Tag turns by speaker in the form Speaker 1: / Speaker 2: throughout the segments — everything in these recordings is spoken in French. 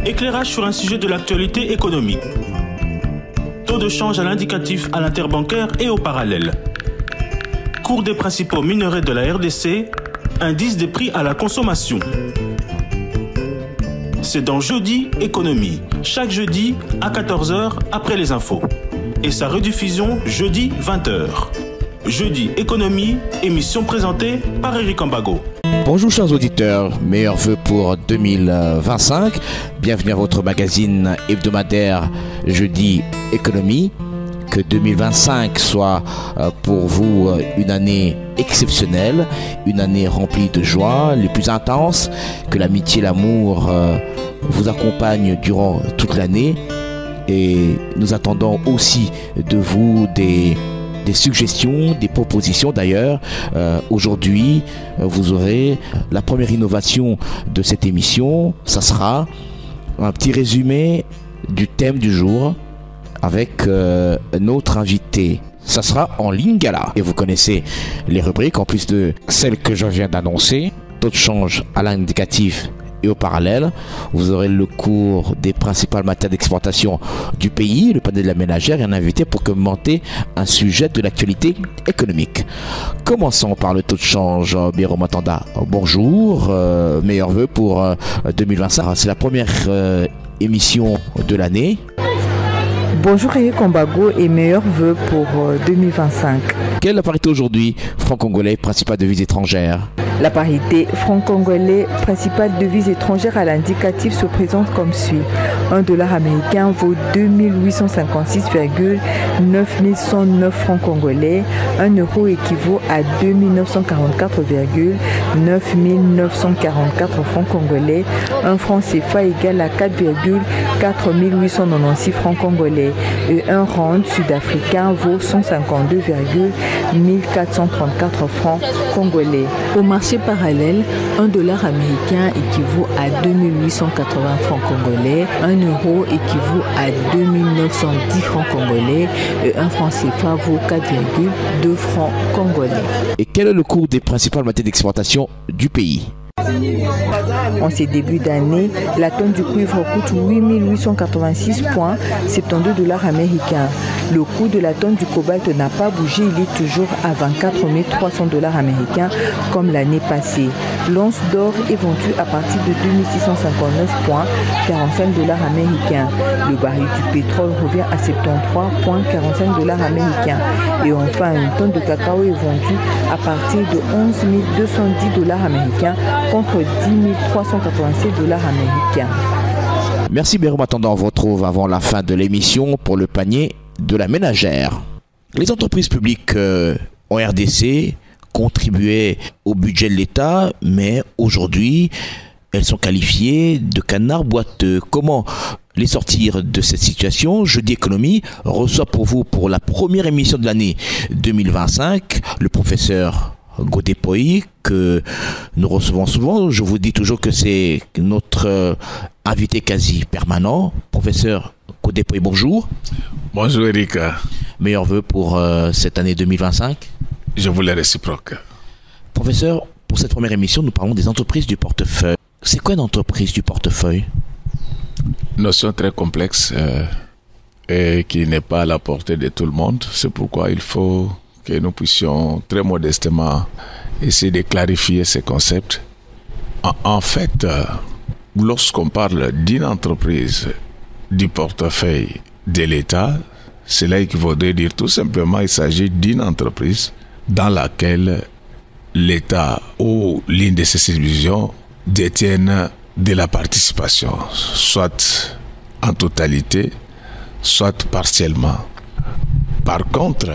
Speaker 1: Éclairage sur un sujet de l'actualité économique. Taux de change à l'indicatif à l'interbancaire et au parallèle. Cours des principaux minerais de la RDC. Indice des prix à la consommation. C'est dans Jeudi Économie, chaque jeudi à 14 h après les infos. Et sa rediffusion jeudi 20 h. Jeudi Économie, émission présentée par Eric Ambago.
Speaker 2: Bonjour chers auditeurs, meilleurs vœux pour 2025. Bienvenue à votre magazine hebdomadaire Jeudi Économie. Que 2025 soit pour vous une année exceptionnelle, une année remplie de joie, les plus intenses, que l'amitié et l'amour vous accompagnent durant toute l'année. Et nous attendons aussi de vous des suggestions, des propositions d'ailleurs. Aujourd'hui, vous aurez la première innovation de cette émission. Ça sera un petit résumé du thème du jour avec notre invité. Ça sera en lingala. Et vous connaissez les rubriques, en plus de celles que je viens d'annoncer. Taux de change à l'indicatif et au parallèle. Vous aurez le cours des principales matières d'exportation du pays, le panel de la ménagère et un invité pour commenter un sujet de l'actualité économique. Commençons par le taux de change. Biro Matanda, bonjour. Meilleurs vœux pour 2025. C'est la première émission de l'année.
Speaker 3: Bonjour Eric Ambago et meilleurs vœux pour 2025.
Speaker 2: Quelle est la parité aujourd'hui franc-congolais, principale devise étrangère?
Speaker 3: La parité franc-congolais, principale devise étrangère à l'indicatif se présente comme suit. $1 américain vaut 2946,9109 francs congolais. 1 euro équivaut à 2944,9944 francs congolais. 1 franc CFA égale à 4,4896 francs congolais. Et 1 rand sud-africain vaut 152,1434 francs congolais. Au marché parallèle, $1 américain équivaut à 2880 francs congolais, 1 euro équivaut à 2910 francs congolais et 1 franc CFA vaut 4,2 francs congolais.
Speaker 2: Et quel est le cours des principales matières d'exportation du pays?
Speaker 3: En ces débuts d'année, la tonne du cuivre coûte 8886,72 $ américains. Le coût de la tonne du cobalt n'a pas bougé, il est toujours à 24 300 $ américains comme l'année passée. L'once d'or est vendue à partir de 2659,45 $ américains. Le baril du pétrole revient à 73,45 $ américains. Et enfin, une tonne de cacao est vendue à partir de 11 210 $ américains contre 10 387 $ américains.
Speaker 2: Merci Bérum. Attendant, on vous retrouve avant la fin de l'émission pour le panier de la ménagère. Les entreprises publiques en RDC contribuaient au budget de l'État, mais aujourd'hui, elles sont qualifiées de canards boiteux. Comment les sortir de cette situation? Jeudi Économie reçoit pour vous, pour la première émission de l'année 2025, le professeur Godépoï, que nous recevons souvent. Je vous dis toujours que c'est notre invité quasi permanent. Professeur Godépoï, bonjour.
Speaker 4: Bonjour Eric.
Speaker 2: Meilleurs vœux pour cette année 2025.
Speaker 4: Je vous les réciproque.
Speaker 2: Professeur, pour cette première émission, nous parlons des entreprises du portefeuille. C'est quoi une entreprise du portefeuille?
Speaker 4: Notion très complexe et qui n'est pas à la portée de tout le monde. C'est pourquoi il faut que nous puissions très modestement essayer de clarifier ces concepts. En fait, lorsqu'on parle d'une entreprise du portefeuille de l'État, cela équivaudrait dire tout simplement qu'il s'agit d'une entreprise dans laquelle l'État ou l'une de ses subdivisions détiennent de la participation, soit en totalité, soit partiellement. Par contre,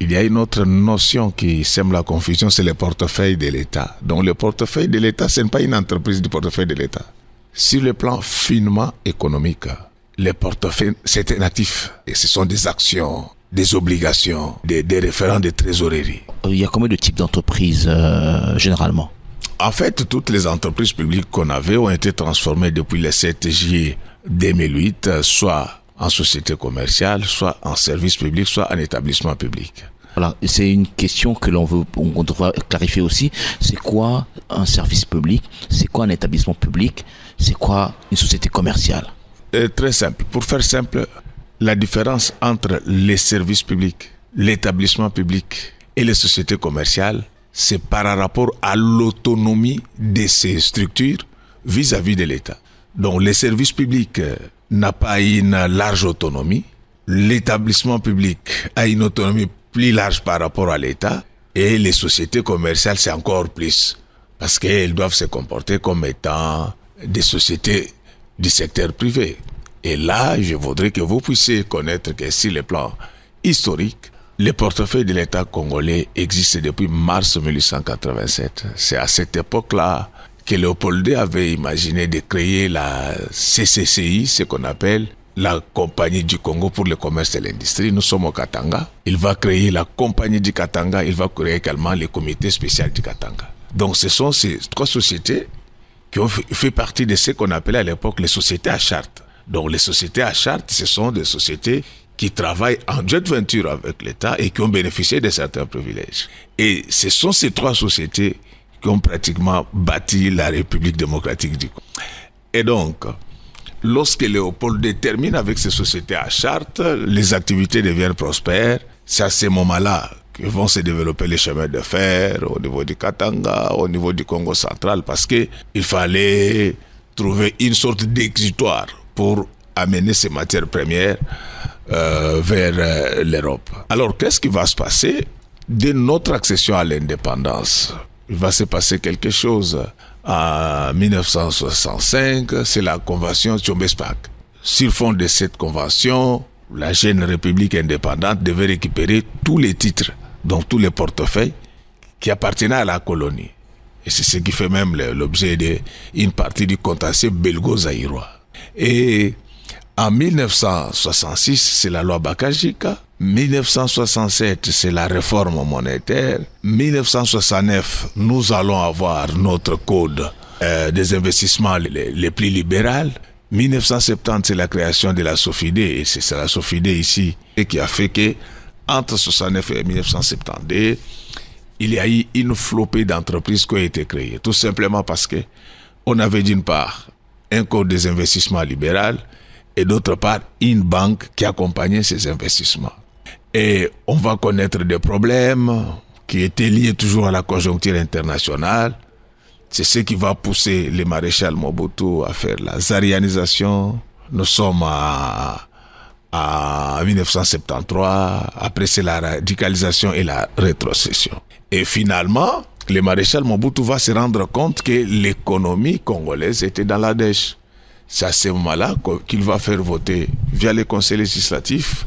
Speaker 4: il y a une autre notion qui sème la confusion, c'est le portefeuille de l'État. Donc le portefeuille de l'État, ce n'est pas une entreprise du portefeuille de l'État. Sur le plan finement économique, le portefeuille, c'est un actif. Et ce sont des actions, des obligations, des référents de trésorerie.
Speaker 2: Il y a combien de types d'entreprises généralement?
Speaker 4: En fait, toutes les entreprises publiques qu'on avait ont été transformées depuis le 7 juillet 2008, soit en société commerciale, soit en service public, soit en établissement public.
Speaker 2: Voilà, c'est une question que on devra clarifier aussi. C'est quoi un service public? C'est quoi un établissement public? C'est quoi une société commerciale?
Speaker 4: Très simple. Pour faire simple, la différence entre les services publics, l'établissement public et les sociétés commerciales, c'est par rapport à l'autonomie de ces structures vis-à-vis de l'État. Donc les services publics n'ont pas une large autonomie, l'établissement public a une autonomie plus large par rapport à l'État, et les sociétés commerciales c'est encore plus, parce qu'elles doivent se comporter comme étant des sociétés du secteur privé. Et là, je voudrais que vous puissiez connaître que sur le plan historique, le portefeuille de l'État congolais existe depuis mars 1887. C'est à cette époque-là que Léopold II avait imaginé de créer la CCCI, ce qu'on appelle la Compagnie du Congo pour le commerce et l'industrie. Nous sommes au Katanga. Il va créer la Compagnie du Katanga. Il va créer également le Comité spécial du Katanga. Donc ce sont ces trois sociétés qui ont fait partie de ce qu'on appelait à l'époque les sociétés à charte. Donc les sociétés à charte, ce sont des sociétés qui travaillent en joint venture avec l'État et qui ont bénéficié de certains privilèges. Et ce sont ces trois sociétés qui ont pratiquement bâti la République démocratique du Congo. Et donc, lorsque Léopold II termine avec ces sociétés à charte, les activités deviennent prospères. C'est à ce moment-là que vont se développer les chemins de fer au niveau du Katanga, au niveau du Congo central, parce qu'il fallait trouver une sorte d'exutoire pour amener ces matières premières vers l'Europe. Alors, qu'est-ce qui va se passer dès notre accession à l'indépendance? Il va se passer quelque chose en 1965, c'est la convention Tchombe-Spak. Sur fond de cette convention, la jeune République indépendante devait récupérer tous les titres, donc tous les portefeuilles qui appartenaient à la colonie. Et c'est ce qui fait même l'objet d'une partie du contentieux belgo-zaïrois. Et en 1966, c'est la loi Bakajika. 1967, c'est la réforme monétaire. 1969, nous allons avoir notre code des investissements les plus libéral. 1970, c'est la création de la SOFIDE, et c'est la SOFIDE ici qui a fait que entre 1969 et 1972, il y a eu une flopée d'entreprises qui ont été créées. Tout simplement parce que on avait d'une part un code des investissements libéral et d'autre part une banque qui accompagnait ces investissements. Et on va connaître des problèmes qui étaient liés toujours à la conjoncture internationale. C'est ce qui va pousser le maréchal Mobutu à faire la zarianisation. Nous sommes à 1973, après c'est la radicalisation et la rétrocession. Et finalement, le maréchal Mobutu va se rendre compte que l'économie congolaise était dans la dèche. C'est à ce moment-là qu'il va faire voter via les conseils législatifs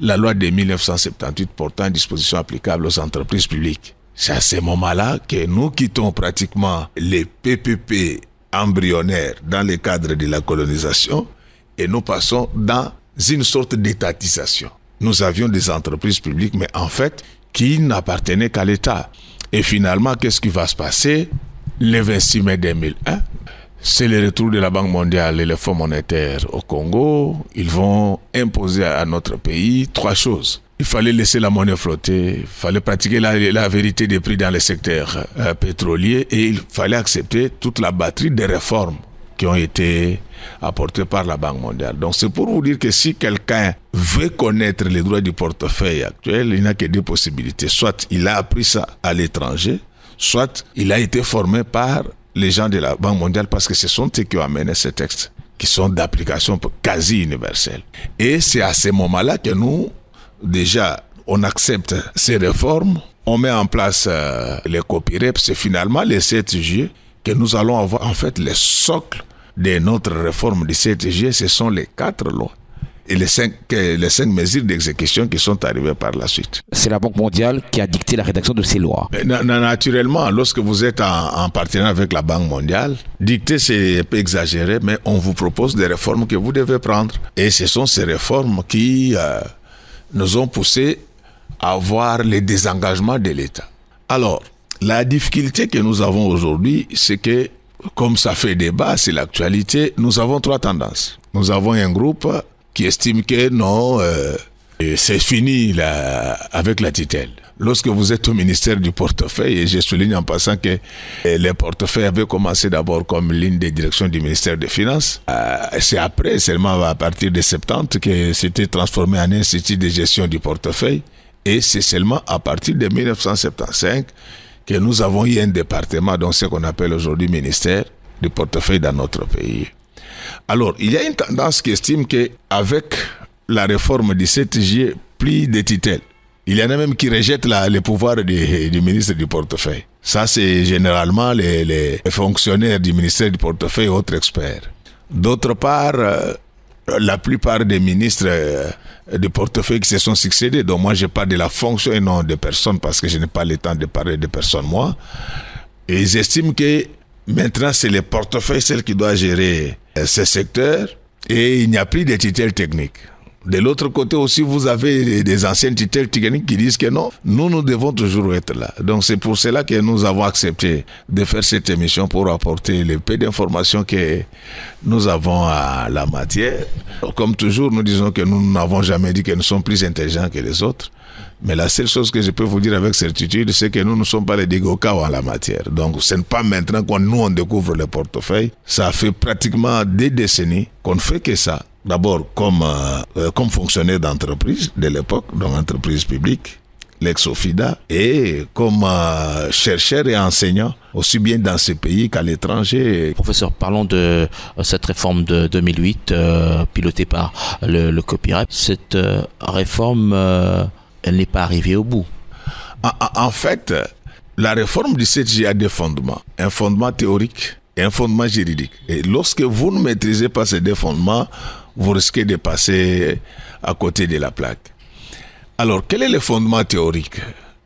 Speaker 4: la loi de 1978 portant dispositions applicables aux entreprises publiques. C'est à ce moment-là que nous quittons pratiquement les PPP embryonnaires dans le cadre de la colonisation et nous passons dans une sorte d'étatisation. Nous avions des entreprises publiques, mais en fait, qui n'appartenaient qu'à l'État. Et finalement, qu'est-ce qui va se passer? Le 26 mai 2001, c'est le retour de la Banque mondiale et le Fonds monétaire au Congo. Ils vont imposer à notre pays trois choses. Il fallait laisser la monnaie flotter, il fallait pratiquer la vérité des prix dans le secteur pétrolier et il fallait accepter toute la batterie de réformes qui ont été apportées par la Banque mondiale. Donc c'est pour vous dire que si quelqu'un veut connaître les droits du portefeuille actuel, il n'a que deux possibilités. Soit il a appris ça à l'étranger, soit il a été formé par les gens de la Banque mondiale parce que ce sont eux qui ont amené ces textes qui sont d'application quasi universelle. Et c'est à ce moment-là que nous, déjà, on accepte ces réformes, on met en place les copyrights, c'est finalement le 7 juillet que nous allons avoir en fait le socle de notre réforme du 7 juillet, ce sont les 4 lois et les 5 mesures d'exécution qui sont arrivées par la suite.
Speaker 2: C'est la Banque mondiale qui a dicté la rédaction de ces lois.
Speaker 4: Naturellement, lorsque vous êtes en partenariat avec la Banque mondiale, dicter c'est un peu exagéré, mais on vous propose des réformes que vous devez prendre. Et ce sont ces réformes qui nous ont poussé à voir les désengagements de l'État. Alors, la difficulté que nous avons aujourd'hui, c'est que, comme ça fait débat, c'est l'actualité, nous avons 3 tendances. Nous avons un groupe qui estime que non, c'est fini là, avec la tutelle. Lorsque vous êtes au ministère du portefeuille, et je souligne en passant que les portefeuilles avaient commencé d'abord comme ligne de direction du ministère des Finances. C'est après, seulement à partir de 70, que c'était transformé en institut de gestion du portefeuille. Et c'est seulement à partir de 1975 que nous avons eu un département, donc ce qu'on appelle aujourd'hui ministère du portefeuille dans notre pays. Alors, il y a une tendance qui estime qu'avec la réforme du 7 juillet, plus de tutelle. Il y en a même qui rejettent les pouvoirs du ministre du portefeuille. Ça, c'est généralement les fonctionnaires du ministère du portefeuille et autres experts. D'autre part, la plupart des ministres du portefeuille qui se sont succédés, donc moi je parle de la fonction et non de personnes parce que je n'ai pas le temps de parler de personnes, moi. Et ils estiment que maintenant, c'est le portefeuille celle qui doit gérer ce secteur et il n'y a plus de tutelle technique. De l'autre côté aussi, vous avez des anciennes tutelles techniques qui disent que non, nous devons toujours être là. Donc c'est pour cela que nous avons accepté de faire cette émission pour apporter le peu d'informations que nous avons à la matière. Comme toujours, nous disons que nous n'avons jamais dit que nous sommes plus intelligents que les autres. Mais la seule chose que je peux vous dire avec certitude, c'est que nous ne sommes pas les Dégokao en la matière. Donc ce n'est pas maintenant qu'on nous découvre le portefeuille. Ça fait pratiquement des décennies qu'on ne fait que ça. D'abord comme fonctionnaire d'entreprise de l'époque, donc entreprise publique, l'ex-OFIDA, et comme chercheur et enseignant, aussi bien dans ce pays qu'à l'étranger.
Speaker 2: Professeur, parlons de cette réforme de 2008, pilotée par le copyright. Cette réforme, elle n'est pas arrivée au bout.
Speaker 4: En fait, la réforme du 7 juillet a deux fondements. Un fondement théorique et un fondement juridique. Et lorsque vous ne maîtrisez pas ces deux fondements, vous risquez de passer à côté de la plaque. Alors, quel est le fondement théorique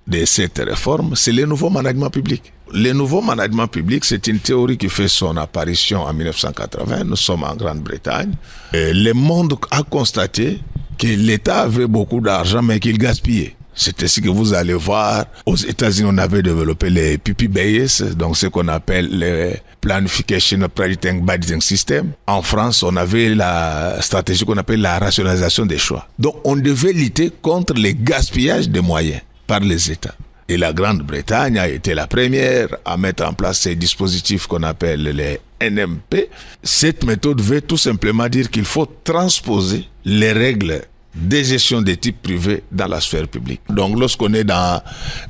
Speaker 4: de cette réforme? C'est le nouveau management public. Le nouveau management public, c'est une théorie qui fait son apparition en 1980. Nous sommes en Grande-Bretagne. Le monde a constaté que l'État avait beaucoup d'argent, mais qu'il gaspillait. C'est ainsi que vous allez voir, aux États-Unis, on avait développé les PPBS, donc ce qu'on appelle le Planification Predicting Budgeting System. En France, on avait la stratégie qu'on appelle la rationalisation des choix. Donc, on devait lutter contre le gaspillage des moyens par les États. Et la Grande-Bretagne a été la première à mettre en place ces dispositifs qu'on appelle les NMP. Cette méthode veut tout simplement dire qu'il faut transposer les règles des gestions de type privé dans la sphère publique. Donc lorsqu'on est dans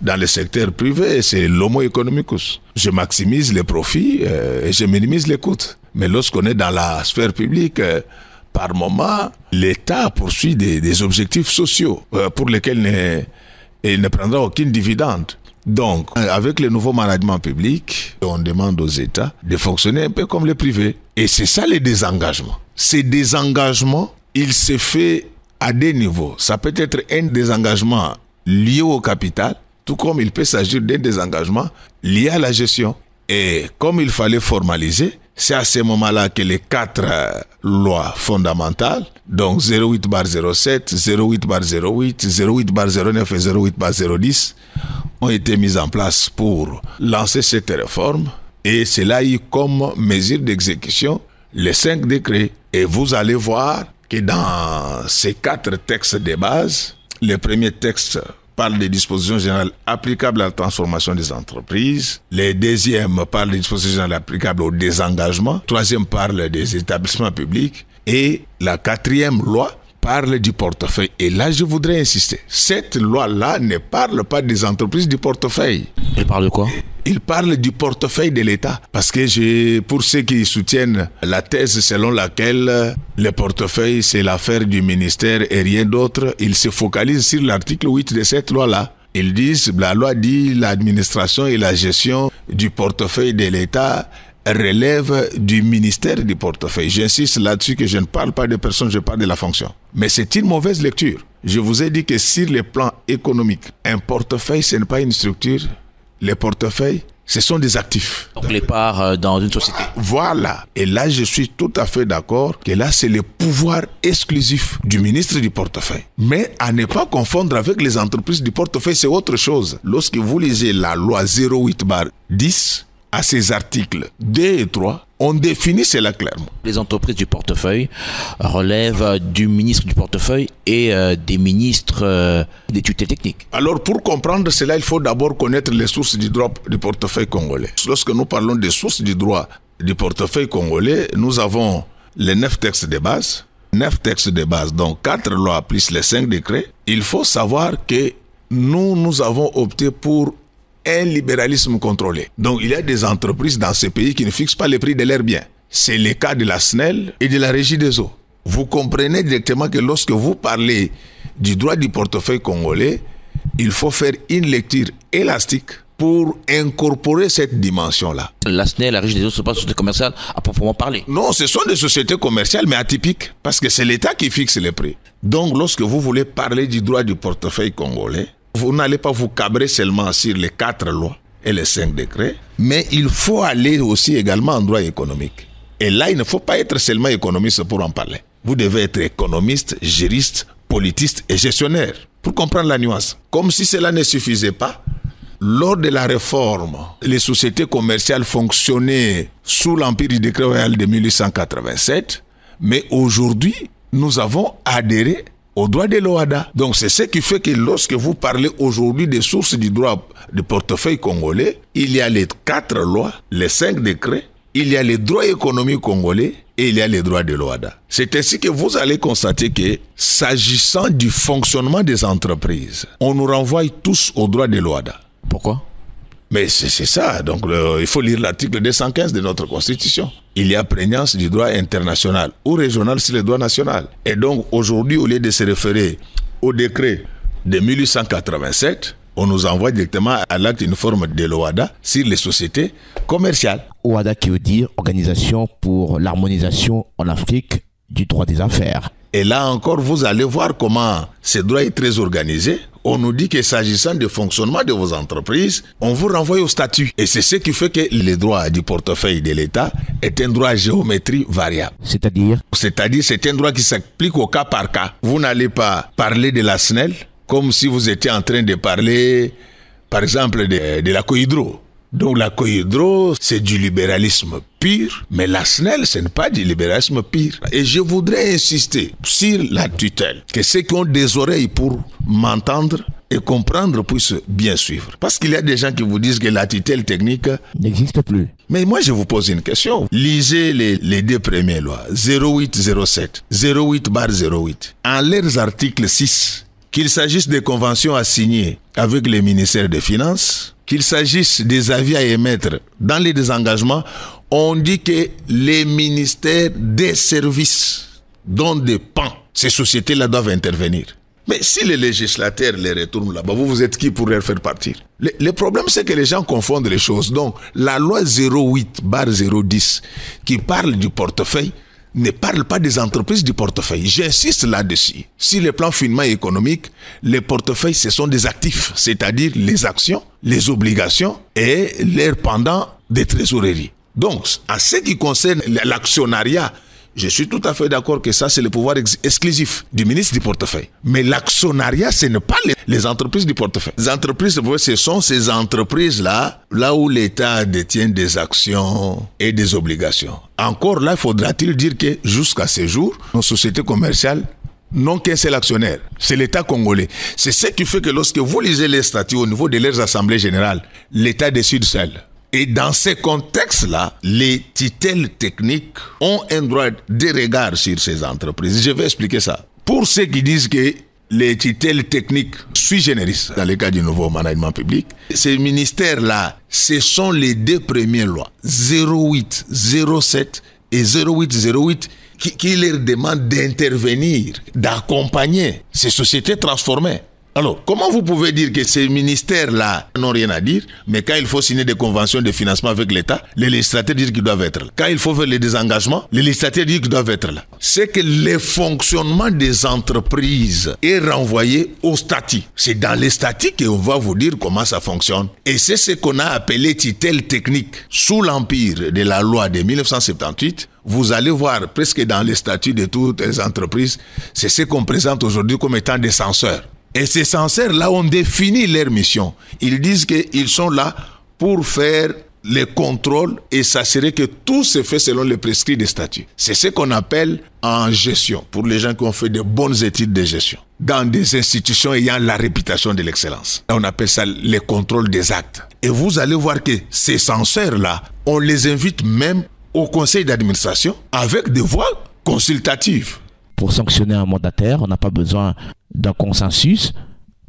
Speaker 4: le secteur privé, c'est l'homo economicus. Je maximise les profits et je minimise les coûts. Mais lorsqu'on est dans la sphère publique, par moment, l'État poursuit des objectifs sociaux pour lesquels il ne prendra aucune dividende. Donc, avec le nouveau management public, on demande aux États de fonctionner un peu comme les privés. Et c'est ça les désengagements. Ces désengagements, il se fait à des niveaux. Ça peut être un désengagement lié au capital, tout comme il peut s'agir d'un désengagement lié à la gestion. Et comme il fallait formaliser, c'est à ce moment-là que les 4 lois fondamentales, donc 08/07, 08/08, 08/09 et 08/010, ont été mises en place pour lancer cette réforme. Et cela a eu comme mesure d'exécution les 5 décrets. Et vous allez voir que dans ces 4 textes de base, le premier texte parle des dispositions générales applicables à la transformation des entreprises. Le deuxième parle des dispositions générales applicables au désengagement. Le troisième parle des établissements publics. Et la 4e loi parle du portefeuille. Et là, je voudrais insister. Cette loi-là ne parle pas des entreprises du portefeuille.
Speaker 2: Elle parle de quoi?
Speaker 4: Il parle du portefeuille de l'État. Parce que pour ceux qui soutiennent la thèse selon laquelle le portefeuille, c'est l'affaire du ministère et rien d'autre, ils se focalisent sur l'article 8 de cette loi-là. Ils disent, la loi dit l'administration et la gestion du portefeuille de l'État relève du ministère du portefeuille. J'insiste là-dessus que je ne parle pas de personnes, je parle de la fonction. Mais c'est une mauvaise lecture. Je vous ai dit que sur le plan économique, un portefeuille, ce n'est pas une structure. Les portefeuilles, ce sont des actifs.
Speaker 2: Donc les parts dans une société.
Speaker 4: Voilà. Et là, je suis tout à fait d'accord que là, c'est le pouvoir exclusif du ministre du portefeuille. Mais à ne pas confondre avec les entreprises du portefeuille, c'est autre chose. Lorsque vous lisez la loi 08/10, à ses articles 2 et 3, On définit cela clairement.
Speaker 2: Les entreprises du portefeuille relèvent du ministre du portefeuille et des ministres des tutelles techniques.
Speaker 4: Alors pour comprendre cela, il faut d'abord connaître les sources du droit du portefeuille congolais. Lorsque nous parlons des sources du droit du portefeuille congolais, nous avons les 9 textes de base. 9 textes de base, donc 4 lois plus les 5 décrets. Il faut savoir que nous avons opté pour un libéralisme contrôlé. Donc il y a des entreprises dans ces pays qui ne fixent pas les prix de leurs biens. C'est le cas de la SNEL et de la Régie des eaux. Vous comprenez directement que lorsque vous parlez du droit du portefeuille congolais, il faut faire une lecture élastique pour incorporer cette dimension-là.
Speaker 2: La SNEL, la Régie des eaux, ce sont pas des sociétés commerciales à proprement parler.
Speaker 4: Non, ce sont des sociétés commerciales mais atypiques parce que c'est l'État qui fixe les prix. Donc lorsque vous voulez parler du droit du portefeuille congolais, vous n'allez pas vous cabrer seulement sur les 4 lois et les 5 décrets, mais il faut aller aussi également en droit économique. Et là, il ne faut pas être seulement économiste pour en parler. Vous devez être économiste, juriste, politiste et gestionnaire pour comprendre la nuance. Comme si cela ne suffisait pas, lors de la réforme, les sociétés commerciales fonctionnaient sous l'empire du décret royal de 1887, mais aujourd'hui, nous avons adhéré au droit de l'OHADA. Donc c'est ce qui fait que lorsque vous parlez aujourd'hui des sources du droit du portefeuille congolais, il y a les 4 lois, les 5 décrets, il y a les droits économiques congolais et il y a les droits de l'OHADA. C'est ainsi que vous allez constater que s'agissant du fonctionnement des entreprises, on nous renvoie tous au droit de l'OHADA.
Speaker 2: Pourquoi ?
Speaker 4: Mais c'est ça, donc il faut lire l'article 215 de notre Constitution. Il y a prégnance du droit international ou régional sur le droit national. Et donc aujourd'hui, au lieu de se référer au décret de 1887, on nous envoie directement à l'acte une forme de l'OHADA sur les sociétés commerciales.
Speaker 2: OHADA qui veut dire Organisation pour l'harmonisation en Afrique du droit des affaires.
Speaker 4: Et là encore, vous allez voir comment ce droit est très organisé. On nous dit que s'agissant du fonctionnement de vos entreprises, on vous renvoie au statut. Et c'est ce qui fait que le droit du portefeuille de l'État est un droit à géométrie variable.
Speaker 2: C'est-à-dire,
Speaker 4: c'est un droit qui s'applique au cas par cas. Vous n'allez pas parler de la SNEL comme si vous étiez en train de parler, par exemple, de la Cohydro. Donc la Cohydro, c'est du libéralisme pur, mais la SNEL, ce n'est pas du libéralisme pur. Et je voudrais insister sur la tutelle, que ceux qui ont des oreilles pour m'entendre et comprendre puissent bien suivre. Parce qu'il y a des gens qui vous disent que la tutelle technique
Speaker 2: n'existe plus.
Speaker 4: Mais moi, je vous pose une question. Lisez les 2 premières lois, 0807, 08/08. En leurs articles 6, qu'il s'agisse des conventions à signer avec les ministères des Finances, qu'il s'agisse des avis à émettre dans les désengagements, on dit que les ministères des services dont dépend ces sociétés-là doivent intervenir. Mais si les législateurs les retournent là-bas, vous êtes qui pour les faire partir? Le problème, c'est que les gens confondent les choses. Donc, la loi 08/010 qui parle du portefeuille ne parle pas des entreprises du portefeuille. J'insiste là-dessus. Si le plan finement économique, les portefeuilles, ce sont des actifs, c'est-à-dire les actions, les obligations et leurs pendants des trésoreries. Donc, en ce qui concerne l'actionnariat, je suis tout à fait d'accord que ça, c'est le pouvoir exclusif du ministre du portefeuille. Mais l'actionnariat, ce n'est pas les entreprises du portefeuille. Les entreprises, ce sont ces entreprises-là, là où l'État détient des actions et des obligations. Encore là, faudra-t-il dire que jusqu'à ce jour, nos sociétés commerciales n'ont qu'un seul actionnaire, c'est l'État congolais. C'est ce qui fait que lorsque vous lisez les statuts au niveau de leurs assemblées générales, l'État décide seul. Et dans ces contextes-là, les tutelles techniques ont un droit de regard sur ces entreprises. Je vais expliquer ça. Pour ceux qui disent que les tutelles techniques sui generis, dans le cas du nouveau management public, ces ministères-là, ce sont les 2 premières lois, 0807 et 0808, qui leur demandent d'intervenir, d'accompagner ces sociétés transformées. Alors, comment vous pouvez dire que ces ministères-là n'ont rien à dire, mais quand il faut signer des conventions de financement avec l'État, les législateurs disent qu'ils doivent être là. Quand il faut faire les désengagements, les législateurs disent qu'ils doivent être là. C'est que le fonctionnement des entreprises est renvoyé au statut. C'est dans les statuts qu'on va vous dire comment ça fonctionne. Et c'est ce qu'on a appelé tutelle technique. Sous l'empire de la loi de 1978, vous allez voir presque dans les statuts de toutes les entreprises, c'est ce qu'on présente aujourd'hui comme étant des censeurs. Et ces censeurs-là ont défini leur mission. Ils disent qu'ils sont là pour faire
Speaker 5: les contrôles et s'assurer que tout se fait selon les prescrits des statuts. C'est ce qu'on appelle en gestion, pour les gens qui ont fait de bonnes études de gestion, dans des institutions ayant la réputation de l'excellence. On appelle ça les contrôles des actes. Et vous allez voir que ces censeurs-là, on les invite même au conseil d'administration avec des voix consultatives.
Speaker 2: Pour sanctionner un mandataire, on n'a pas besoin d'un consensus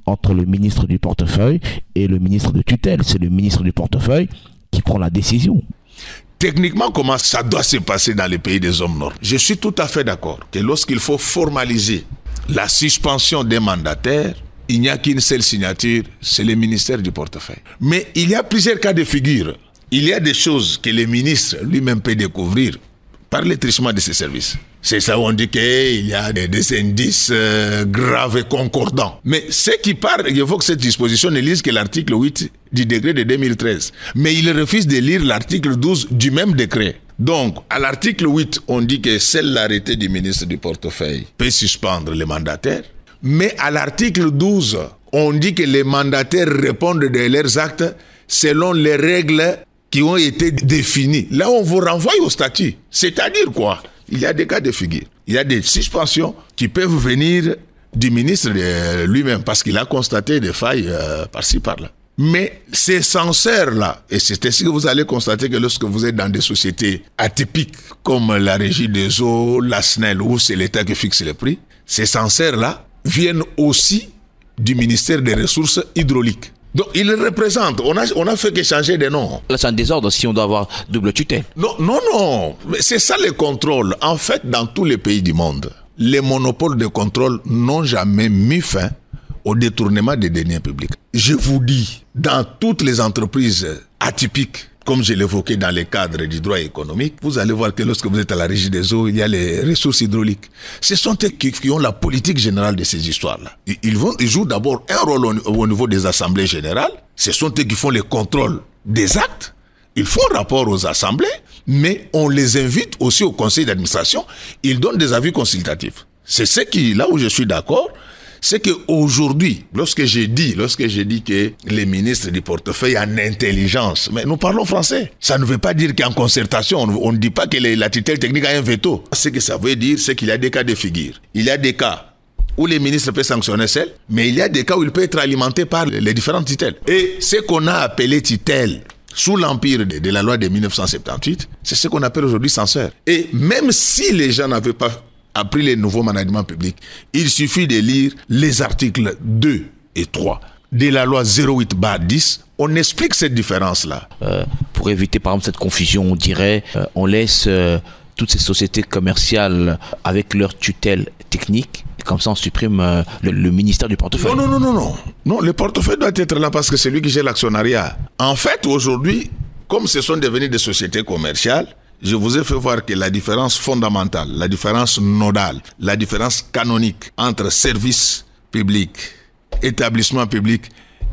Speaker 2: entre le ministre du portefeuille et le ministre de tutelle. C'est le ministre du portefeuille qui prend la décision.
Speaker 5: Techniquement, comment ça doit se passer dans les pays des hommes normes? Je suis tout à fait d'accord que lorsqu'il faut formaliser la suspension des mandataires, il n'y a qu'une seule signature, c'est le ministère du portefeuille. Mais il y a plusieurs cas de figure. Il y a des choses que le ministre lui-même peut découvrir par le trichement de ses services. C'est ça où on dit qu'il y a des indices graves et concordants. Mais ceux qui parlent, évoquent cette disposition, ne lisent que l'article 8 du décret de 2013. Mais ils refusent de lire l'article 12 du même décret. Donc, à l'article 8, on dit que seul l'arrêté du ministre du portefeuille peut suspendre les mandataires. Mais à l'article 12, on dit que les mandataires répondent de leurs actes selon les règles qui ont été définies. Là, on vous renvoie au statut. C'est-à-dire quoi? Il y a des cas de figure. Il y a des suspensions qui peuvent venir du ministre lui-même parce qu'il a constaté des failles par-ci, par-là. Mais ces censeurs-là, et c'est ainsi que vous allez constater que lorsque vous êtes dans des sociétés atypiques comme la Régie des eaux, la SNEL, où c'est l'État qui fixe les prix, ces censeurs-là viennent aussi du ministère des Ressources hydrauliques. Donc, ils représentent. On a fait que changer de nom.
Speaker 2: Là, c'est un désordre si on doit avoir double tutelle.
Speaker 5: Non. C'est ça le contrôle. En fait, dans tous les pays du monde, les monopoles de contrôle n'ont jamais mis fin au détournement des deniers publics. Je vous dis, dans toutes les entreprises atypiques, comme je l'évoquais dans les cadres du droit économique, vous allez voir que lorsque vous êtes à la Régie des eaux, il y a les ressources hydrauliques. Ce sont eux qui ont la politique générale de ces histoires-là. Ils jouent d'abord un rôle au niveau des assemblées générales. Ce sont eux qui font les contrôles des actes. Ils font rapport aux assemblées, mais on les invite aussi au conseil d'administration. Ils donnent des avis consultatifs. C'est ce qui, là où je suis d'accord, c'est qu'aujourd'hui, lorsque j'ai dit que les ministres du portefeuille en intelligence, mais nous parlons français. Ça ne veut pas dire qu'en concertation, on ne dit pas que la tutelle technique a un veto. Ce que ça veut dire, c'est qu'il y a des cas de figure. Il y a des cas où les ministres peuvent sanctionner seul, mais il y a des cas où il peut être alimenté par les différentes tutelles. Et ce qu'on a appelé tutelle, sous l'empire de la loi de 1978, c'est ce qu'on appelle aujourd'hui censeur. Et même si les gens n'avaient pas appris les nouveaux managements publics, il suffit de lire les articles 2 et 3 de la loi 08/10. On explique cette différence-là.
Speaker 2: Pour éviter par exemple cette confusion, on dirait on laisse toutes ces sociétés commerciales avec leur tutelle technique. Et comme ça, on supprime le ministère du portefeuille.
Speaker 5: Non, le portefeuille doit être là parce que c'est lui qui gère l'actionnariat. En fait, aujourd'hui, comme ce sont devenus des sociétés commerciales, je vous ai fait voir que la différence fondamentale, la différence nodale, la différence canonique entre service public, établissement public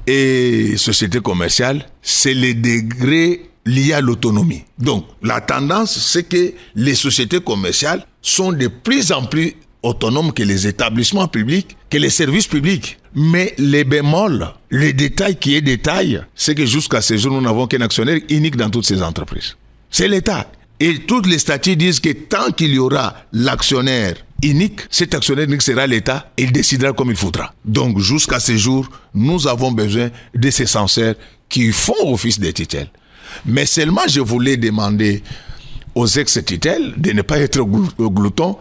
Speaker 5: et société commerciale, c'est les degrés liés à l'autonomie. Donc, la tendance, c'est que les sociétés commerciales sont de plus en plus autonomes que les établissements publics, que les services publics. Mais les bémols, les détails qui est détail, c'est que jusqu'à ce jour, nous n'avons qu'un actionnaire unique dans toutes ces entreprises. C'est l'État. Et tous les statuts disent que tant qu'il y aura l'actionnaire unique, cet actionnaire unique sera l'État et il décidera comme il faudra. Donc jusqu'à ce jour, nous avons besoin de ces censeurs qui font office de tutelle. Mais seulement je voulais demander aux ex-tutelles de ne pas être gloutons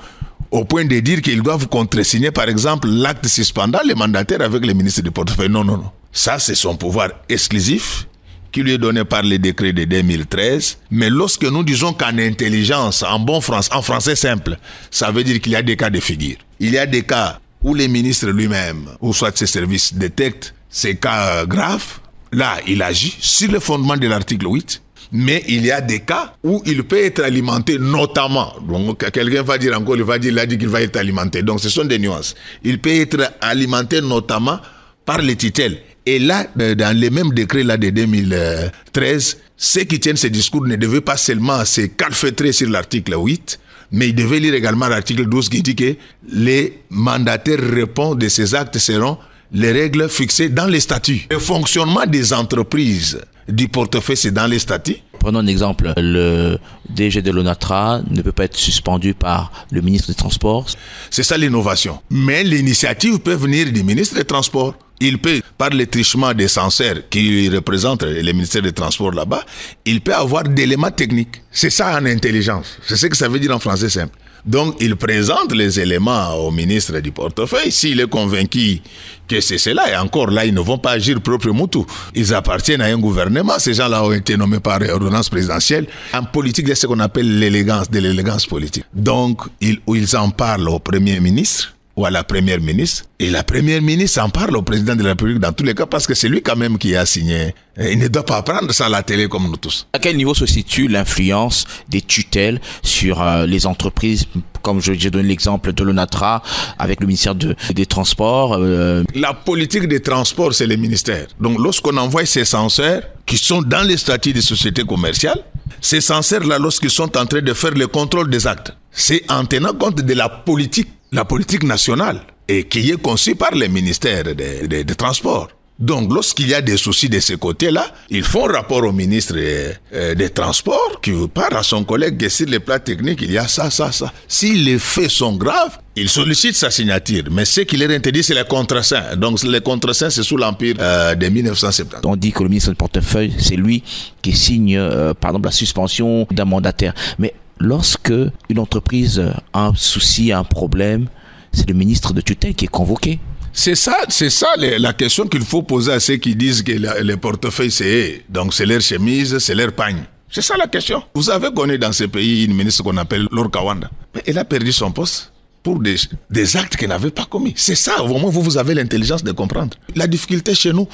Speaker 5: au point de dire qu'ils doivent contresigner par exemple l'acte suspendant les mandataires avec le ministre du portefeuille. Non. Ça c'est son pouvoir exclusif qui lui est donné par le décret de 2013. Mais lorsque nous disons qu'en intelligence, en français simple, ça veut dire qu'il y a des cas de figure. Il y a des cas où les ministres lui-même, ou soit ses services, détectent ces cas graves. Là, il agit sur le fondement de l'article 8. Mais il y a des cas où il peut être alimenté notamment. Donc, quelqu'un va dire encore, il a dit qu'il va être alimenté. Donc, ce sont des nuances. Il peut être alimenté notamment par les tutelles. Et là, dans les mêmes décrets là, de 2013, ceux qui tiennent ces discours ne devaient pas seulement se calfeutrer sur l'article 8, mais ils devaient lire également l'article 12 qui dit que les mandataires répondent de ces actes selon les règles fixées dans les statuts. Le fonctionnement des entreprises du portefeuille, c'est dans les statuts.
Speaker 2: Prenons un exemple. Le DG de l'ONATRA ne peut pas être suspendu par le ministre des Transports.
Speaker 5: C'est ça l'innovation. Mais l'initiative peut venir du ministre des Transports. Il peut, par le trichement des censeurs qui représentent les ministères des Transports là-bas, il peut avoir d'éléments techniques. C'est ça en intelligence. C'est ce que ça veut dire en français simple. Donc, il présente les éléments au ministre du portefeuille. S'il est convaincu que c'est cela, et encore là, ils ne vont pas agir propre moutou. Ils appartiennent à un gouvernement. Ces gens-là ont été nommés par ordonnance présidentielle. En politique, il y a ce qu'on appelle l'élégance politique. Donc, ils en parlent au Premier ministre ou à la Première ministre. Et la Première ministre en parle au Président de la République dans tous les cas parce que c'est lui quand même qui a signé. Il ne doit pas apprendre ça à la télé comme nous tous.
Speaker 2: À quel niveau se situe l'influence des tutelles sur les entreprises, comme j'ai donné l'exemple de l'ONATRA avec le ministère des Transports
Speaker 5: La politique des transports, c'est les ministères. Donc lorsqu'on envoie ces censeurs qui sont dans les statuts des sociétés commerciales, ces censeurs-là, lorsqu'ils sont en train de faire le contrôle des actes, c'est en tenant compte de la politique nationale, et qui est conçue par les ministères des Transports. Donc, lorsqu'il y a des soucis de ce côté-là, ils font rapport au ministre des Transports, qui parle à son collègue que sur les plans techniques, il y a ça. Si les faits sont graves, il sollicite sa signature. Mais ce qu'il est interdit, c'est les contreseins. Donc, les contreseins, c'est sous l'Empire de 1970.
Speaker 2: On dit que le ministre du portefeuille, c'est lui qui signe, par exemple, la suspension d'un mandataire. Mais lorsque une entreprise a un souci, un problème, c'est le ministre de tutelle qui est convoqué.
Speaker 5: C'est ça la question qu'il faut poser à ceux qui disent que les portefeuilles, c'est leur chemise, c'est leur pagne. C'est ça la question. Vous avez connu dans ce pays une ministre qu'on appelle Laure Kawanda. Mais elle a perdu son poste pour des actes qu'elle n'avait pas commis. C'est ça, au moins vous avez l'intelligence de comprendre. La difficulté chez nous,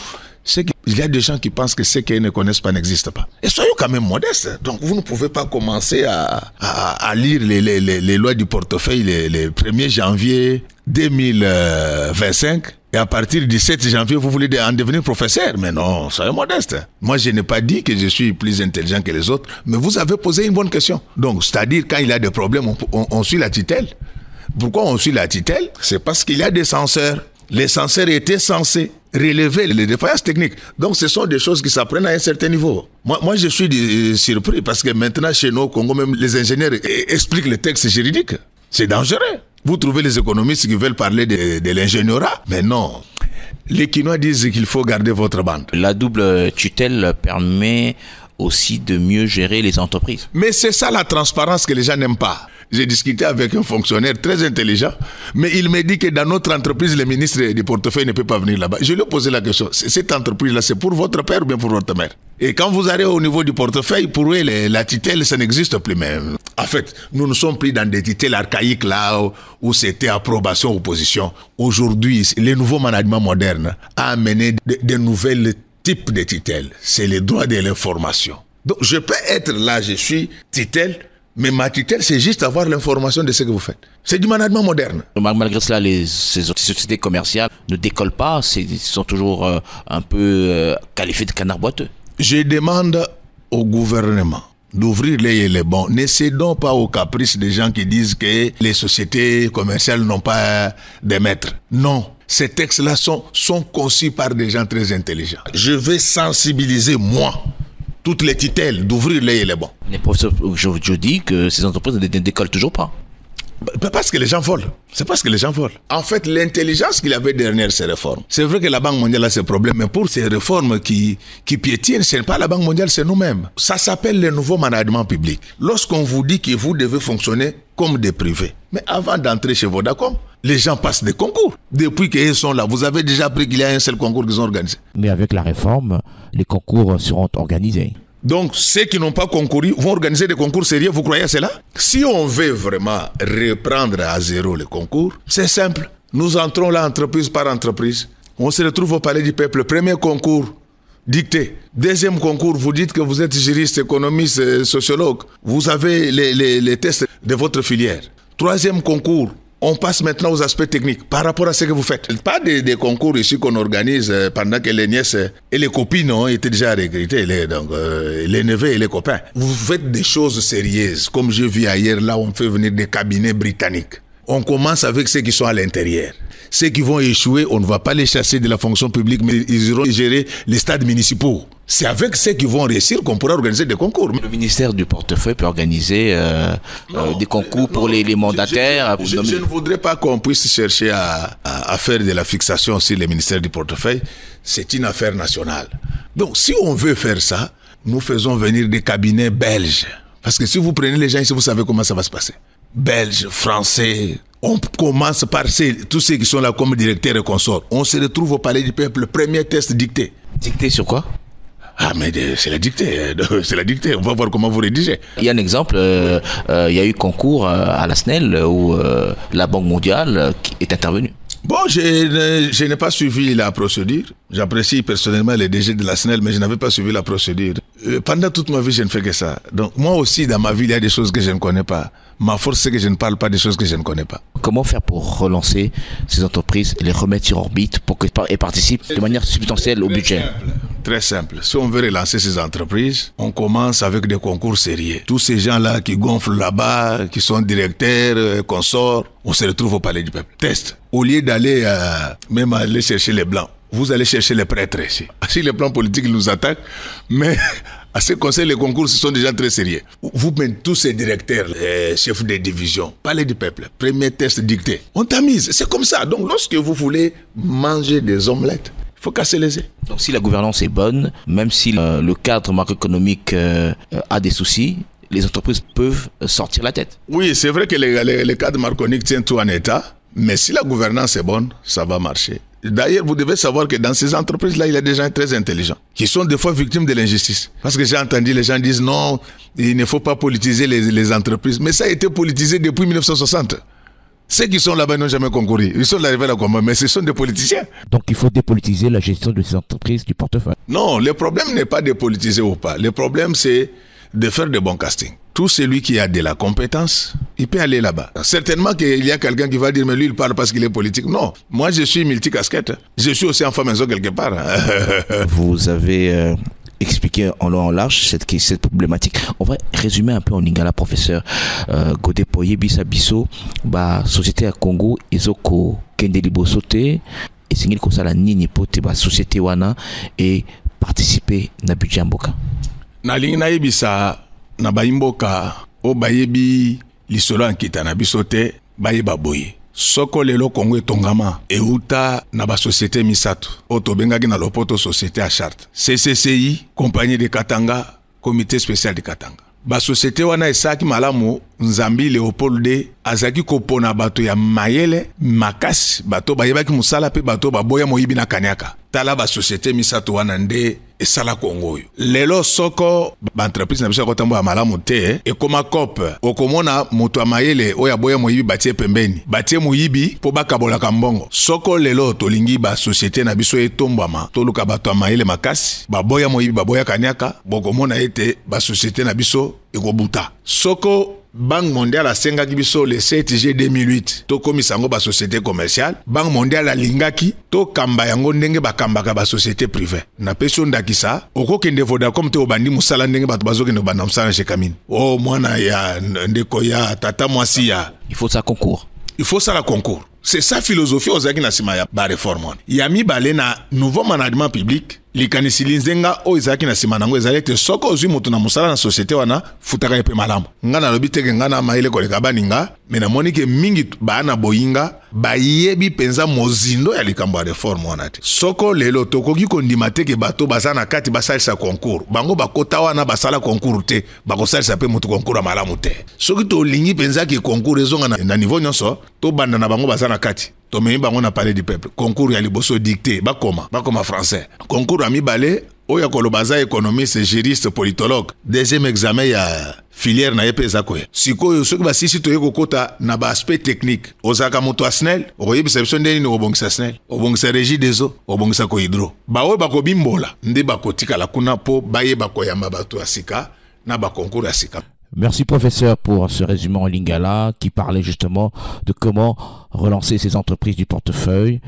Speaker 5: c'est qu'il y a des gens qui pensent que ce qu'ils ne connaissent pas n'existe pas. Et soyons quand même modestes. Donc vous ne pouvez pas commencer à lire les lois du portefeuille les 1er janvier 2025 et à partir du 7 janvier, vous voulez en devenir professeur. Mais non, soyez modeste. Moi, je n'ai pas dit que je suis plus intelligent que les autres, mais vous avez posé une bonne question. Donc, c'est-à-dire, quand il y a des problèmes, on suit la tutelle. Pourquoi on suit la tutelle? C'est parce qu'il y a des censeurs. Les censeurs étaient censés relever les défaillances techniques. Donc, ce sont des choses qui s'apprennent à un certain niveau. Moi, je suis surpris parce que maintenant, chez nous, au Congo, même les ingénieurs expliquent les textes juridiques. C'est dangereux. Vous trouvez les économistes qui veulent parler de l'ingénierat, mais non. Les Quinois disent qu'il faut garder votre bande.
Speaker 2: La double tutelle permet aussi de mieux gérer les entreprises.
Speaker 5: Mais c'est ça la transparence que les gens n'aiment pas. J'ai discuté avec un fonctionnaire très intelligent, mais il m'a dit que dans notre entreprise, le ministre du portefeuille ne peut pas venir là-bas. Je lui ai posé la question, cette entreprise-là, c'est pour votre père ou bien pour votre mère? Et quand vous arrivez au niveau du portefeuille, pour eux, la tutelle, ça n'existe plus même. En fait, nous ne sommes plus dans des tutelles archaïques là où c'était approbation-opposition. Aujourd'hui, les nouveaux managements modernes ont amené de nouvelles types de tutelles. C'est les droits de l'information. Donc, je peux être là, je suis tutelle, mais ma tutelle, c'est juste avoir l'information de ce que vous faites. C'est du management moderne.
Speaker 2: Malgré cela, ces sociétés commerciales ne décollent pas. Ils sont toujours un peu qualifiés de canards boiteux.
Speaker 5: Je demande au gouvernement d'ouvrir les bons. Ne cédons pas aux caprices des gens qui disent que les sociétés commerciales n'ont pas de maîtres. Non. Ces textes-là sont conçus par des gens très intelligents. Je vais sensibiliser, moi, toutes les tutelles, d'ouvrir les bons.
Speaker 2: Mais professeur, je dis que ces entreprises ne décollent toujours pas.
Speaker 5: Parce que les gens volent. C'est parce que les gens volent. En fait, l'intelligence qu'il avait derrière ces réformes. C'est vrai que la Banque mondiale a ses problèmes, mais pour ces réformes qui piétinent, ce n'est pas la Banque mondiale, c'est nous-mêmes. Ça s'appelle le nouveau management public. Lorsqu'on vous dit que vous devez fonctionner comme des privés, mais avant d'entrer chez Vodacom, les gens passent des concours. Depuis qu'ils sont là, vous avez déjà appris qu'il y a un seul concours qu'ils ont organisé.
Speaker 2: Mais avec la réforme, les concours seront organisés.
Speaker 5: Donc, ceux qui n'ont pas concouru vont organiser des concours sérieux, vous croyez à cela? Si on veut vraiment reprendre à zéro les concours, c'est simple. Nous entrons là, entreprise par entreprise. On se retrouve au Palais du Peuple. Premier concours, dicté. Deuxième concours, vous dites que vous êtes juriste, économiste, sociologue. Vous avez les tests de votre filière. Troisième concours, on passe maintenant aux aspects techniques par rapport à ce que vous faites. Pas des concours ici qu'on organise pendant que les nièces et les copines ont été déjà recrutées, les neveux et les copains. Vous faites des choses sérieuses, comme je vis ailleurs, là on fait venir des cabinets britanniques. On commence avec ceux qui sont à l'intérieur. Ceux qui vont échouer, on ne va pas les chasser de la fonction publique, mais ils iront gérer les stades municipaux. C'est avec ceux qui vont réussir qu'on pourra organiser des concours.
Speaker 2: Le ministère du portefeuille peut organiser des concours pour les mandataires.
Speaker 5: Je ne voudrais pas qu'on puisse chercher à faire de la fixation sur le ministère du portefeuille. C'est une affaire nationale. Donc, si on veut faire ça, nous faisons venir des cabinets belges. Parce que si vous prenez les gens ici, vous savez comment ça va se passer. Belges, Français, on commence par tous ceux qui sont là comme directeurs et consorts. On se retrouve au Palais du Peuple, le premier test dicté.
Speaker 2: Dicté sur quoi?
Speaker 5: Ah, mais c'est la dictée, c'est la dictée. On va voir comment vous rédigez.
Speaker 2: Il y a un exemple, il y a eu concours à la SNEL où la Banque mondiale est intervenue.
Speaker 5: Bon, je n'ai pas suivi la procédure. J'apprécie personnellement les DG de la SNEL, mais je n'avais pas suivi la procédure. Pendant toute ma vie, je ne fais que ça. Donc moi aussi, dans ma vie, il y a des choses que je ne connais pas. Ma force, c'est que je ne parle pas des choses que je ne connais pas.
Speaker 2: Comment faire pour relancer ces entreprises et les remettre sur orbite pour qu'elles participent de manière substantielle au budget?
Speaker 5: Très simple. Si on veut relancer ces entreprises, on commence avec des concours sérieux. Tous ces gens-là qui gonflent là-bas, qui sont directeurs, consorts, on se retrouve au Palais du Peuple. Test. Au lieu d'aller même aller chercher les blancs, vous allez chercher les prêtres ici. Si les plans politiques nous attaquent, mais à ce conseil, les concours, ce sont des gens très sérieux. Vous mettez tous ces directeurs, les chefs de division, Palais du Peuple, premier test dicté. On tamise, c'est comme ça. Donc lorsque vous voulez manger des omelettes, il faut casser les œufs.
Speaker 2: Donc si la gouvernance est bonne, même si le cadre macroéconomique a des soucis, les entreprises peuvent sortir la tête.
Speaker 5: Oui, c'est vrai que le cadre macroéconomique tient tout en état, mais si la gouvernance est bonne, ça va marcher. D'ailleurs, vous devez savoir que dans ces entreprises-là, il y a des gens très intelligents qui sont des fois victimes de l'injustice. Parce que j'ai entendu les gens dire non, il ne faut pas politiser les entreprises. Mais ça a été politisé depuis 1960. Ceux qui sont là-bas n'ont jamais concouru. Ils sont arrivés là comme mais ce sont des politiciens.
Speaker 2: Donc il faut dépolitiser la gestion de ces entreprises du portefeuille.
Speaker 5: Non, le problème n'est pas de politiser ou pas. Le problème, c'est de faire de bons castings. Tout celui qui a de la compétence, il peut aller là-bas. Certainement qu'il y a quelqu'un qui va dire, mais lui, il parle parce qu'il est politique. Non, moi, je suis multicasquette. Je suis aussi enfant maison quelque part.
Speaker 2: Vous avez expliqué en long en large cette problématique. On va résumer un peu en lingala, professeur. Godé Poye Bisa Biso, société à Congo, Izoko Kendelibo Sote, et Singil Kosala Nini Pote, société Wana, et participer na budget mboka.
Speaker 5: Na lingna Ibisa, na baimboka, o bayebi lisolo ankita na bisote, bayeba boye. Soko lelo Congo etongama euta na ba société misato oto bengaki na lopoto société à charte CCCI compagnie de Katanga comité spécial de Katanga ba société wana esaki malamu Nzambi Léopold D azaki kopona bato ya mayele makasi bato bayebaki musala pe bato baboya moyibi na kanyaka tala ba société misato wana nde esala Congo yo lelo soko ba entreprise na biso kotambo ya malamu te ekoma COP okomona moto ya mayele oya boya moyibi batie pembeni batie moyibi po bakabola kambongo soko lelo tolingi ba société na biso etombama toluka bato ya mayele makasi baboya moyibi baboya kanyaka bokomona ete ba société na biso ekobuta soko Banque mondiale a sengaki biso le 7 juillet 2008 to komisa yango ba société commerciale Banque mondiale a lingaki to kamba yango ndenge bakambaka ba société privée na peso ndakisa okokende Vodacom te obandi musala ndenge bato bazokende obanda musala chez Kamine oh mwana ya ndeko ya tata mwasi ya
Speaker 2: il faut ça concours.
Speaker 5: Il faut ça la concours. C'est sa philosophie ozaki na sima ya ba réforme. Ya mibale na nouveau management public likanisi linzenga o ezaki na sima nango ezali te soko ozwi moto na musala na société wana futaka epe malamu. Nga na lobi teke nga na maile koleka baninga me na moni ke mingi bana boyinga bayebi penza mozindo ya likambo ya réforme wana te. Soko lelo tokoki kondima te ke bato baza na kati basalisa concours. Bango bakota wana basala concours te bakosalisa pe moto concours ya malamu te. Soki tolingi penza ke concours ezonga na niveau nyonso to banda na bango baza na kati. Tomei bango na Palais du Peuple. Concours ya liboso dicté. Bakoma français. Concours à mibale. Oya kolobaza économiste, juriste, politologue. Deuxième examen ya filière na epe zakoya. Siko soki ba sisi toye kokota na ba aspect technique. Ozaka moto SNEL. Okoyebi perception ndeni no obongisa SNEL. Obongisa régie des eaux. Obongisa ko hydro. Ba oyo bakobimbola. Nde bakotika la kuna po baye bakoyamba bato asika na ba concours asika.
Speaker 2: Merci professeur pour ce résumé en lingala qui parlait justement de comment relancer ces entreprises du portefeuille.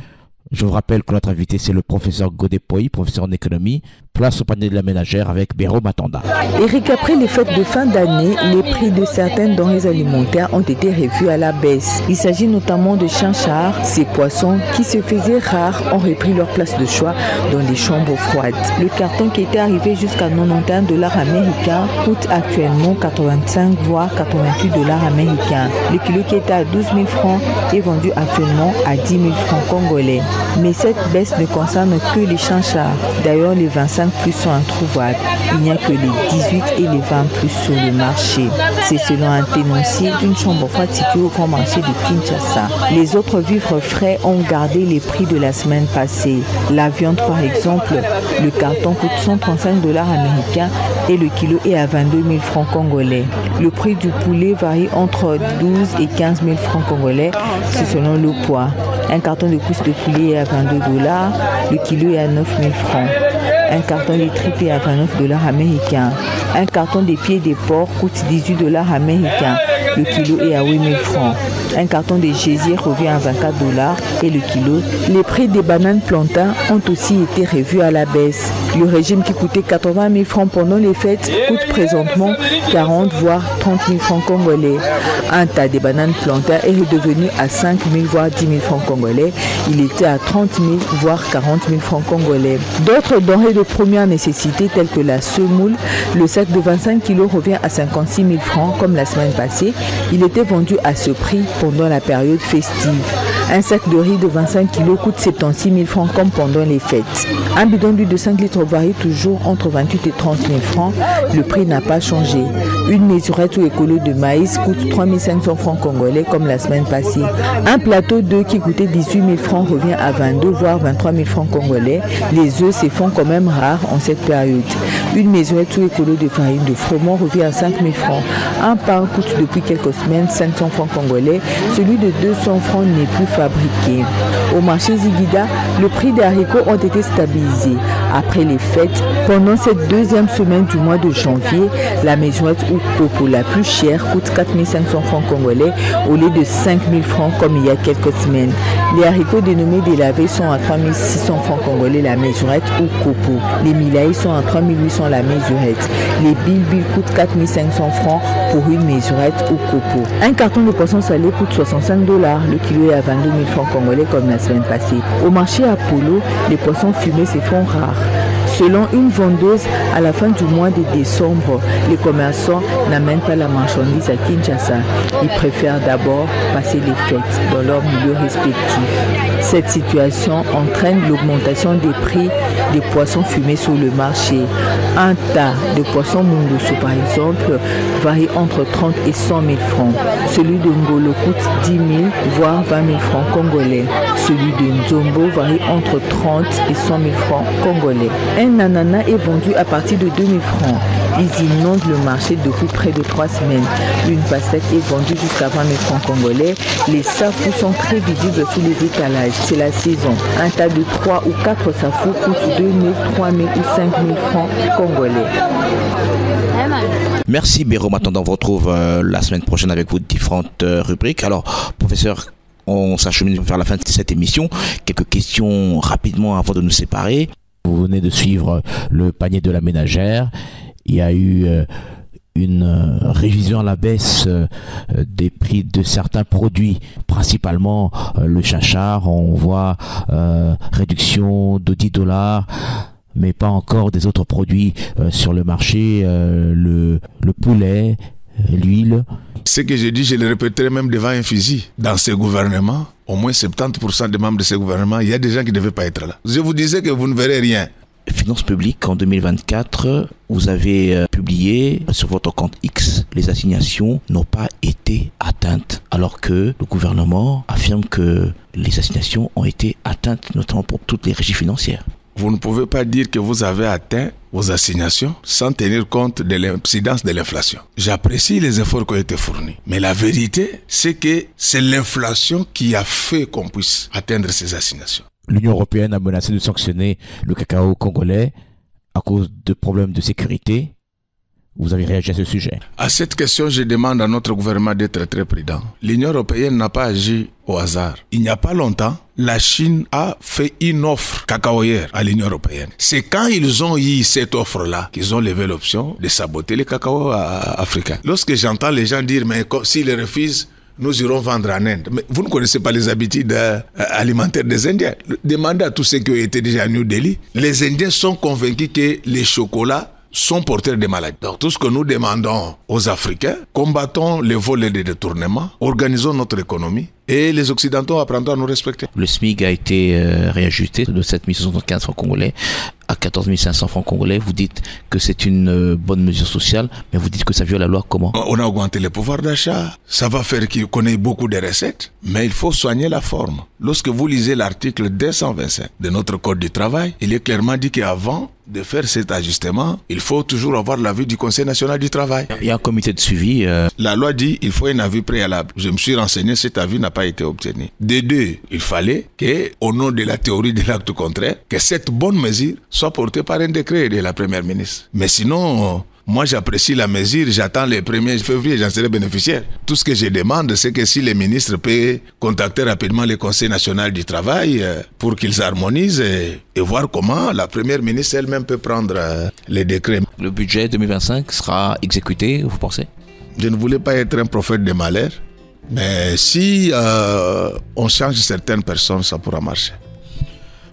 Speaker 2: Je vous rappelle que notre invité c'est le professeur Godé Poye, professeur en économie, Place au panier de la ménagère avec Béro Matanda.
Speaker 3: Eric, après les fêtes de fin d'année, les prix de certaines denrées alimentaires ont été revus à la baisse. Il s'agit notamment de chinchards. Ces poissons qui se faisaient rares ont repris leur place de choix dans les chambres froides. Le carton qui était arrivé jusqu'à 91 $ américains coûte actuellement 85 voire 88 $ américains. Le kilo qui était à 12 000 francs est vendu actuellement à 10 000 francs congolais. Mais cette baisse ne concerne que les chinchards. D'ailleurs, les 25 plus sont introuvables. Il n'y a que les 18 et les 20 plus sur le marché. C'est selon un tenancier d'une chambre froide située au grand marché de Kinshasa. Les autres vivres frais ont gardé les prix de la semaine passée. La viande par exemple, le carton coûte 135 $ américains et le kilo est à 22 000 francs congolais. Le prix du poulet varie entre 12 et 15 000 francs congolais, c'est selon le poids. Un carton de cuisses de poulet est à 22 $, le kilo est à 9 000 francs. Un carton de tripes est à 29 $ américains. Un carton de pieds de porc coûte 18 $ américains. Le kilo est à 8 000 francs. Un carton de gésier revient à 24 $ et le kilo. Les prix des bananes plantains ont aussi été revus à la baisse. Le régime qui coûtait 80 000 francs pendant les fêtes coûte présentement 40 voire 30 000 francs congolais. Un tas de bananes plantains est redevenu à 5 000 voire 10 000 francs congolais. Il était à 30 000 voire 40 000 francs congolais. D'autres denrées de première nécessité telles que la semoule, le sac de 25 kg revient à 56 000 francs comme la semaine passée. Il était vendu à ce prix pendant la période festive. Un sac de riz de 25 kg coûte 76 000 francs comme pendant les fêtes. Un bidon d'huile de 5 litres varie toujours entre 28 et 30 000 francs. Le prix n'a pas changé. Une mesurette ou écolo de maïs coûte 3 500 francs congolais comme la semaine passée. Un plateau d'œufs qui coûtait 18 000 francs revient à 22 voire 23 000 francs congolais. Les œufs se font quand même rares en cette période. Une mesurette ou écolo de farine de froment revient à 5 000 francs. Un pain coûte depuis quelques semaines 500 francs congolais. Celui de 200 francs n'est plus fabriqué. Au marché Ziguida, le prix des haricots ont été stabilisés. Après les fêtes, pendant cette deuxième semaine du mois de janvier, la mesurette ou coco la plus chère coûte 4 500 francs congolais au lieu de 5 000 francs comme il y a quelques semaines. Les haricots dénommés délavés sont à 3 600 francs congolais la mesurette ou coco. Les milaïs sont à 3 800 la mesurette. Les bilbil coûtent 4 500 francs pour une mesurette ou coco. Un carton de poisson salé coûte 65 $. Le kilo est à 22 000 francs congolais comme la semaine passée. Au marché Apollo, les poissons fumés se font rares. Selon une vendeuse, à la fin du mois de décembre, les commerçants n'amènent pas la marchandise à Kinshasa. Ils préfèrent d'abord passer les fêtes dans leur milieu respectif. Cette situation entraîne l'augmentation des prix des poissons fumés sur le marché. Un tas de poissons mungusu, par exemple, varie entre 30 et 100 000 francs. Celui de Ngolo coûte 10 000 voire 20 000 francs congolais. Celui de Nzombo varie entre 30 et 100 000 francs congolais. Un ananas est vendu à partir de 2 000 francs. Ils inondent le marché depuis près de 3 semaines. Une pastèque est vendue jusqu'à 20 000 francs congolais. Les safous sont très visibles sous les étalages. C'est la saison. Un tas de 3 ou 4 safous coûte 2 000, 3 000 ou 5 000 francs congolais.
Speaker 2: Merci Béro Matanda, on vous retrouve la semaine prochaine avec vos différentes rubriques. Alors, professeur, on s'achemine vers la fin de cette émission. Quelques questions rapidement avant de nous séparer. Vous venez de suivre le panier de la ménagère. Il y a eu une révision à la baisse des prix de certains produits, principalement le chinchard. On voit réduction de 10 $, mais pas encore des autres produits sur le marché, le poulet, l'huile.
Speaker 5: Ce que j'ai dit, je le répéterai même devant un fusil. Dans ce gouvernement, au moins 70% des membres de ce gouvernement, il y a des gens qui ne devaient pas être là. Je vous disais que vous ne verrez rien.
Speaker 2: Finances publiques, en 2024, vous avez publié sur votre compte X, les assignations n'ont pas été atteintes, alors que le gouvernement affirme que les assignations ont été atteintes, notamment pour toutes les régies financières.
Speaker 5: Vous ne pouvez pas dire que vous avez atteint vos assignations sans tenir compte de l'incidence de l'inflation. J'apprécie les efforts qui ont été fournis. Mais la vérité, c'est que c'est l'inflation qui a fait qu'on puisse atteindre ces assignations.
Speaker 2: L'Union européenne a menacé de sanctionner le cacao congolais à cause de problèmes de sécurité. Vous avez réagi à ce sujet?
Speaker 5: À cette question, je demande à notre gouvernement d'être très prudent. L'Union européenne n'a pas agi au hasard. Il n'y a pas longtemps, la Chine a fait une offre cacaoyère à l'Union européenne. C'est quand ils ont eu cette offre-là qu'ils ont levé l'option de saboter les cacao africains. Lorsque j'entends les gens dire, mais s'ils les refusent, nous irons vendre en Inde. Mais vous ne connaissez pas les habitudes alimentaires des Indiens. Demandez à tous ceux qui ont été déjà à New Delhi. Les Indiens sont convaincus que les chocolats sont porteurs de maladies. Donc tout ce que nous demandons aux Africains, combattons les vols et les détournements, organisons notre économie et les Occidentaux apprendront à nous respecter.
Speaker 2: Le SMIC a été réajusté de 7 075 francs congolais à 14 500 francs congolais. Vous dites que c'est une bonne mesure sociale, mais vous dites que ça viole la loi. Comment?
Speaker 5: On a augmenté le pouvoir d'achat. Ça va faire qu'on ait beaucoup de recettes, mais il faut soigner la forme. Lorsque vous lisez l'article 225 de notre Code du travail, il est clairement dit qu'avant de faire cet ajustement, il faut toujours avoir l'avis du Conseil national du travail.
Speaker 2: Il y a un comité de suivi.
Speaker 5: La loi dit qu'il faut un avis préalable. Je me suis renseigné, cet avis n'a pas été obtenu. De deux, il fallait que, au nom de la théorie de l'acte contraire, que cette bonne mesure soit portée par un décret de la première ministre. Mais sinon, moi j'apprécie la mesure, j'attends le 1er février, j'en serai bénéficiaire. Tout ce que je demande, c'est que si les ministres peuvent contacter rapidement le Conseil national du travail pour qu'ils harmonisent et voir comment la première ministre elle-même peut prendre les décrets.
Speaker 2: Le budget 2025 sera exécuté, vous pensez?
Speaker 5: Je ne voulais pas être un prophète de malheur, mais si on change certaines personnes, ça pourra marcher.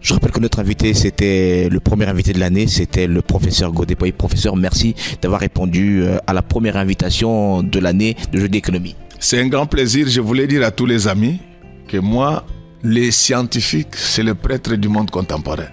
Speaker 2: Je rappelle que notre invité, c'était le premier invité de l'année, c'était le professeur Godé-Poy. Professeur, merci d'avoir répondu à la première invitation de l'année de Jeudi Économie.
Speaker 5: C'est un grand plaisir. Je voulais dire à tous les amis que moi, les scientifiques, c'est le prêtre du monde contemporain.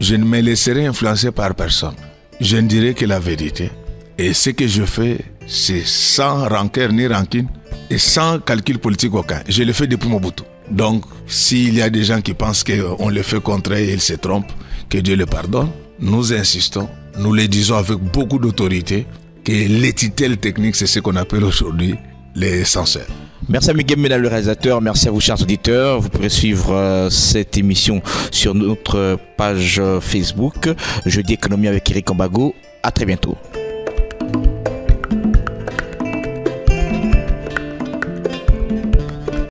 Speaker 5: Je ne me laisserai influencer par personne. Je ne dirai que la vérité. Et ce que je fais, c'est sans rancœur ni rancune et sans calcul politique aucun. Je le fais depuis Mobutu. Donc, s'il y a des gens qui pensent qu'on le fait contre eux et ils se trompent, que Dieu le pardonne, nous insistons, nous le disons avec beaucoup d'autorité, que l'étiquette technique, c'est ce qu'on appelle aujourd'hui les censeurs.
Speaker 2: Merci à Miguel Ménal, le réalisateur. Merci à vous, chers auditeurs. Vous pourrez suivre cette émission sur notre page Facebook Jeudi Économie avec Eric Kambago. À très bientôt.